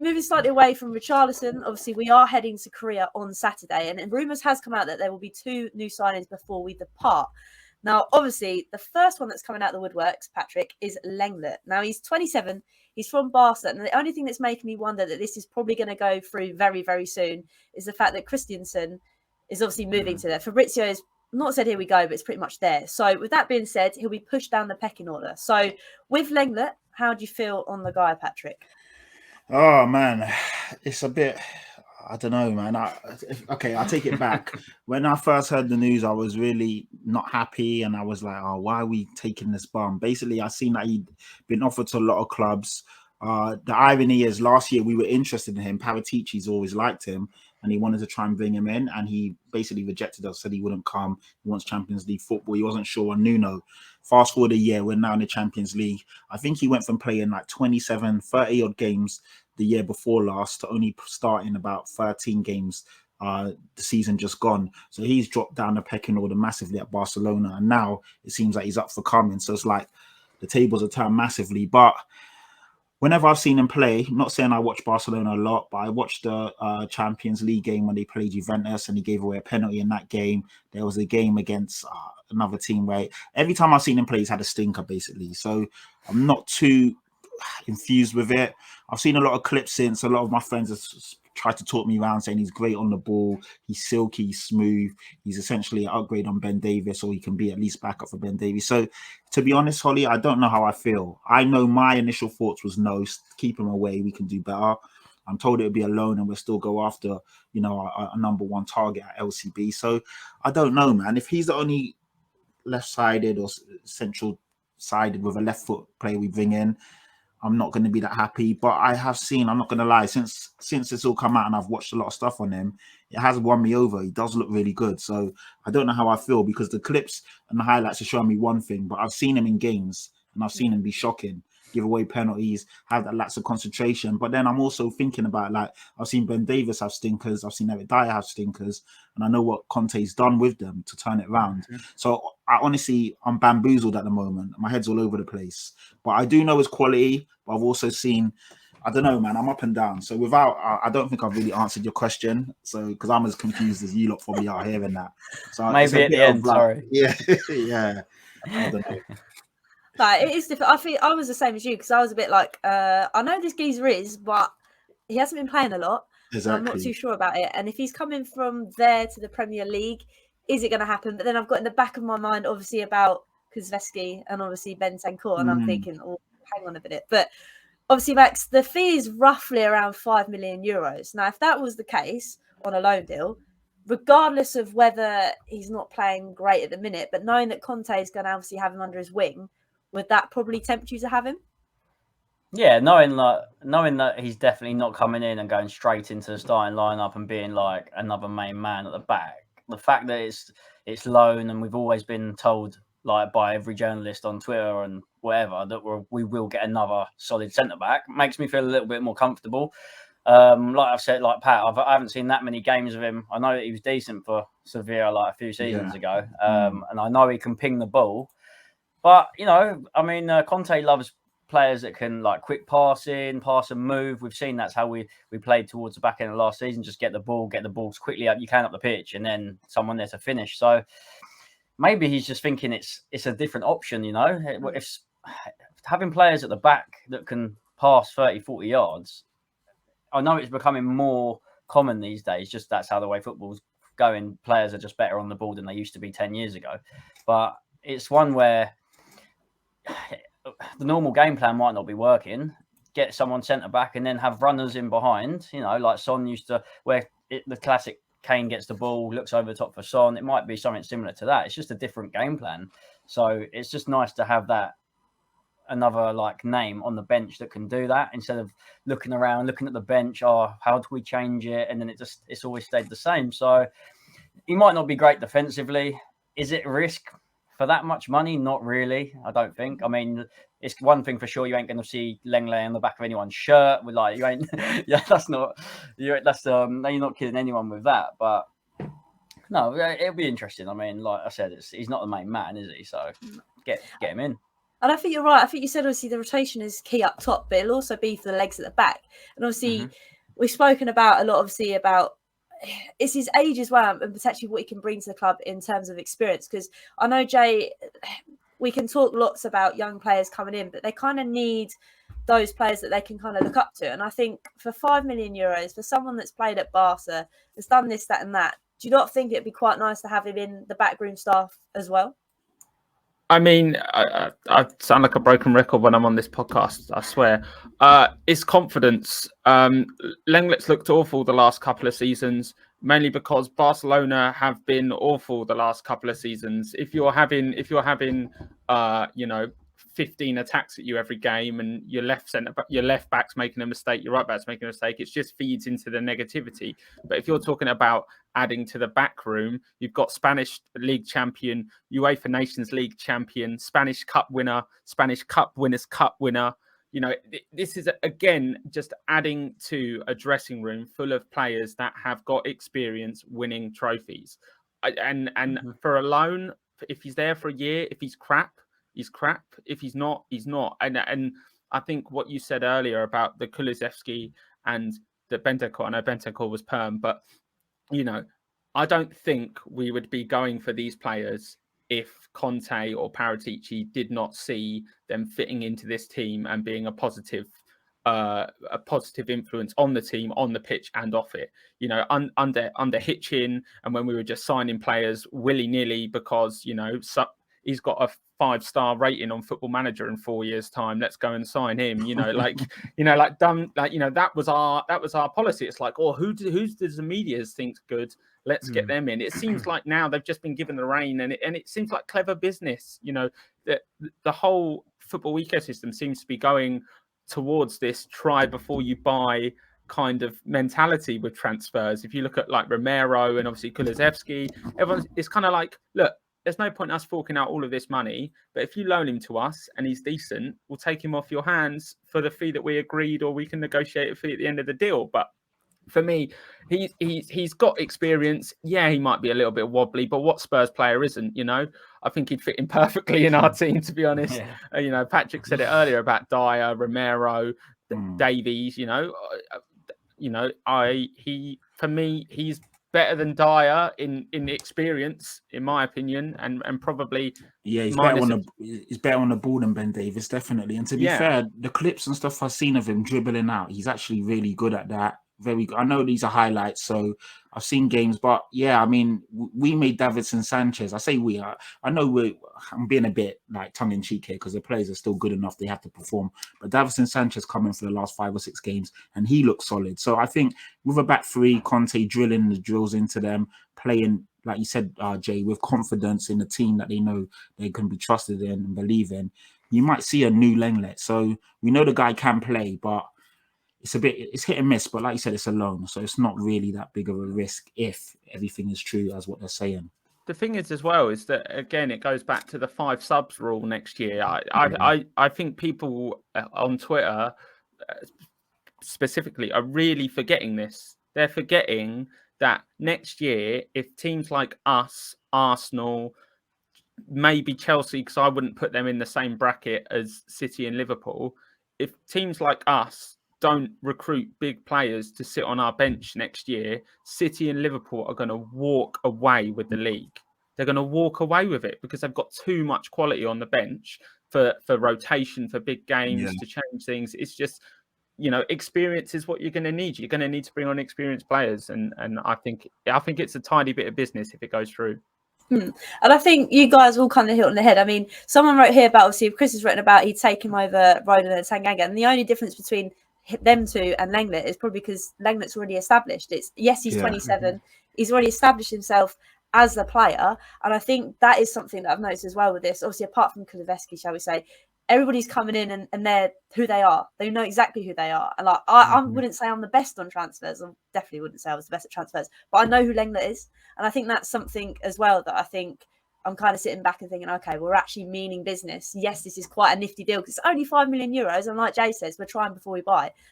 moving slightly away from Richarlison, obviously we are heading to Korea on Saturday, and rumours has come out that there will be 2 new signings before we depart. Now, obviously, the first one that's coming out of the woodworks, Patrick, is Lenglet. Now, he's 27. He's from Barca. And the only thing that's making me wonder that this is probably going to go through very, very soon is the fact that Christensen is obviously moving to there. Fabrizio is not said here we go, but it's pretty much there. So with that being said, he'll be pushed down the pecking order. So with Lenglet, how do you feel on the guy, Patrick? Oh, man, it's a bit... I don't know, man. I'll take it back. When I first heard the news, I was really not happy, and I was like, "Oh, why are we taking this bum?" Basically, I seen that he'd been offered to a lot of clubs. The irony is, last year we were interested in him. Paratici's always liked him, and he wanted to try and bring him in, and he basically rejected us, said he wouldn't come. He wants Champions League football. He wasn't sure on Nuno. Fast forward a year, we're now in the Champions League. I think he went from playing like 27, 30 odd games the year before last to only starting about 13 games the season just gone. So he's dropped down the pecking order massively at Barcelona, and now it seems like he's up for coming. So it's like the tables are turned massively. But whenever I've seen him play, I'm not saying I watch Barcelona a lot, but I watched the Champions League game when they played Juventus and he gave away a penalty in that game. There was a game against another team where every time I've seen him play, he's had a stinker, basically. So I'm not too infused with it. I've seen a lot of clips since. A lot of my friends have tried to talk me around saying he's great on the ball, he's silky, he's smooth, he's essentially an upgrade on Ben Davies, or he can be at least backup for Ben Davies. So to be honest, Hollie, I don't know how I feel. I know my initial thoughts was no, keep him away, we can do better. I'm told it would be a loan and we'll still go after, you know, a number one target at LCB. So I don't know, man. If he's the only left-sided or central-sided with a left foot player we bring in, I'm not going to be that happy. But I have seen, I'm not going to lie, since it's all come out and I've watched a lot of stuff on him, it has won me over. He does look really good. So I don't know how I feel, because the clips and the highlights are showing me one thing, but I've seen him in games and I've seen him be shocking, give away penalties, have that lapse of concentration. But then I'm also thinking about, like, I've seen Ben Davies have stinkers, I've seen Eric Dyer have stinkers, and I know what Conte's done with them to turn it around. Mm-hmm. So I'm bamboozled at the moment. My head's all over the place. But I do know his quality, but I've also seen, I don't know, man, I'm up and down. So I don't think I've really answered your question. So, because I'm as confused as you lot probably are hearing that. So maybe at the end, sorry. Yeah, yeah. I don't know. Like, it is different. I think I was the same as you, because I was a bit like, I know this geezer is, but he hasn't been playing a lot. Exactly. I'm not too sure about it. And if he's coming from there to the Premier League, is it going to happen? But then I've got in the back of my mind, obviously, about Kuzveski and obviously Bentancur, and I'm thinking, oh, hang on a minute. But obviously, Max, the fee is roughly around 5 million euros. Now, if that was the case on a loan deal, regardless of whether he's not playing great at the minute, but knowing that Conte is going to obviously have him under his wing, would that probably tempt you to have him? Yeah, knowing that he's definitely not coming in and going straight into the starting lineup and being like another main man at the back. The fact that it's loan, and we've always been told, like, by every journalist on Twitter and whatever, that we will get another solid centre back, makes me feel a little bit more comfortable. Like I've said, like Pat, I haven't seen that many games of him. I know that he was decent for Sevilla like a few seasons ago, and I know he can ping the ball. But, you know, I mean, Conte loves players that can, like, quick pass and move. We've seen that's how we played towards the back end of last season. Just get the ball as quickly up you can up the pitch, and then someone there to finish. So maybe he's just thinking it's a different option, you know. If having players at the back that can pass 30, 40 yards, I know it's becoming more common these days. Just that's how the way football's going. Players are just better on the ball than they used to be 10 years ago. But it's one where the normal game plan might not be working. Get someone centre back and then have runners in behind, you know, like Son used to, where the classic Kane gets the ball, looks over the top for Son. It might be something similar to that. It's just a different game plan. So it's just nice to have that another, like, name on the bench that can do that, instead of looking around, looking at the bench. Oh, how do we change it? And then it's always stayed the same. So he might not be great defensively. Is it a risk for that much money? Not really, I don't think. I mean, it's one thing for sure, you ain't going to see Lenglet on the back of anyone's shirt with, like, you ain't. Yeah, you're not kidding anyone with that. But no, it'll be interesting. I mean, like I said, he's not the main man, is he? So get him in. And I think you're right. I think you said obviously the rotation is key up top, but it'll also be for the legs at the back. And obviously we've spoken about a lot, obviously, about it's his age as well and potentially what he can bring to the club in terms of experience. Because I know, Jay, we can talk lots about young players coming in, but they kind of need those players that they can kind of look up to. And I think for €5 million, for someone that's played at Barca, has done this, that and that, do you not think it'd be quite nice to have him in the backroom staff as well? I mean, I sound like a broken record when I'm on this podcast, I swear. It's confidence. Lenglet's looked awful the last couple of seasons, mainly because Barcelona have been awful the last couple of seasons. If you're having 15 attacks at you every game, and your left back's making a mistake, your right back's making a mistake, it just feeds into the negativity. But if you're talking about adding to the back room, you've got Spanish League champion, UEFA Nations League champion, Spanish Cup winner, Spanish Cup Winners' Cup winner. This is, again, just adding to a dressing room full of players that have got experience winning trophies. And for a loan, if he's there for a year, if he's crap, he's crap. If he's not, he's not. And I think what you said earlier about the Kulusevski and the Bentancur, I know Bentancur was perm, but, I don't think we would be going for these players if Conte or Paratici did not see them fitting into this team and being a positive influence on the team, on the pitch and off it. Under Hitchin, and when we were just signing players willy-nilly because, he's got a 5-star rating on Football Manager in 4 years' time. Let's go and sign him. That was our policy. It's like, who does the media think good? Let's get them in. It seems like now they've just been given the rein, and it seems like clever business. The whole football ecosystem seems to be going towards this try before you buy kind of mentality with transfers. If you look at like Romero and obviously Kulusevski, it's kind of like, look, there's no point in us forking out all of this money, but if you loan him to us and he's decent, we'll take him off your hands for the fee that we agreed, or we can negotiate a fee at the end of the deal. But for me, he's got experience. Yeah, he might be a little bit wobbly, but what Spurs player isn't? I think he'd fit in perfectly in our team, to be honest. Yeah. Patrick said it earlier about Dyer, Romero, Davies. For me, he's better than Dyer in experience, in my opinion, and probably he's better on the ball than Ben Davies, definitely. And to be fair, the clips and stuff I've seen of him dribbling out, he's actually really good at that. Very good. I know these are highlights, so I've seen games, but yeah, I mean, we made Davinson Sanchez. I say we. I know I'm being a bit like tongue in cheek here because the players are still good enough; they have to perform. But Davinson Sanchez coming for the last 5 or 6 games, and he looks solid. So I think with a back three, Conte drilling the drills into them, playing like you said, Jay, with confidence in the team that they know they can be trusted in and believe in, you might see a new Lenglet. So we know the guy can play, but it's hit and miss, but like you said, it's a loan, so it's not really that big of a risk if everything is true as what they're saying. The thing is, as well, is that again, it goes back to the 5 subs rule next year. I think people on Twitter specifically are really forgetting this. They're forgetting that next year, if teams like us, Arsenal, maybe Chelsea, because I wouldn't put them in the same bracket as City and Liverpool, if teams like us don't recruit big players to sit on our bench next year, City and Liverpool are going to walk away with the league. They're going to walk away with it because they've got too much quality on the bench for rotation, for big games, to change things. It's just, experience is what you're going to need. You're going to need to bring on experienced players. And I think it's a tiny bit of business if it goes through. And I think you guys all kind of hit on the head. I mean, someone wrote here about, obviously, Chris has written about he'd take him over Roden and Tanganga. And the only difference between them two and Lenglet is probably because Lenglet's already established. He's 27. He's already established himself as the player. And I think that is something that I've noticed as well with this. Obviously, apart from Kulusevski, shall we say, everybody's coming in and they're who they are. They know exactly who they are. And I wouldn't say I'm the best on transfers. I definitely wouldn't say I was the best at transfers. But I know who Lenglet is. And I think that's something as well that I think I'm kind of sitting back and thinking, okay, we're actually meaning business. Yes, this is quite a nifty deal because it's only €5 million. And like Jay says, we're trying before we buy.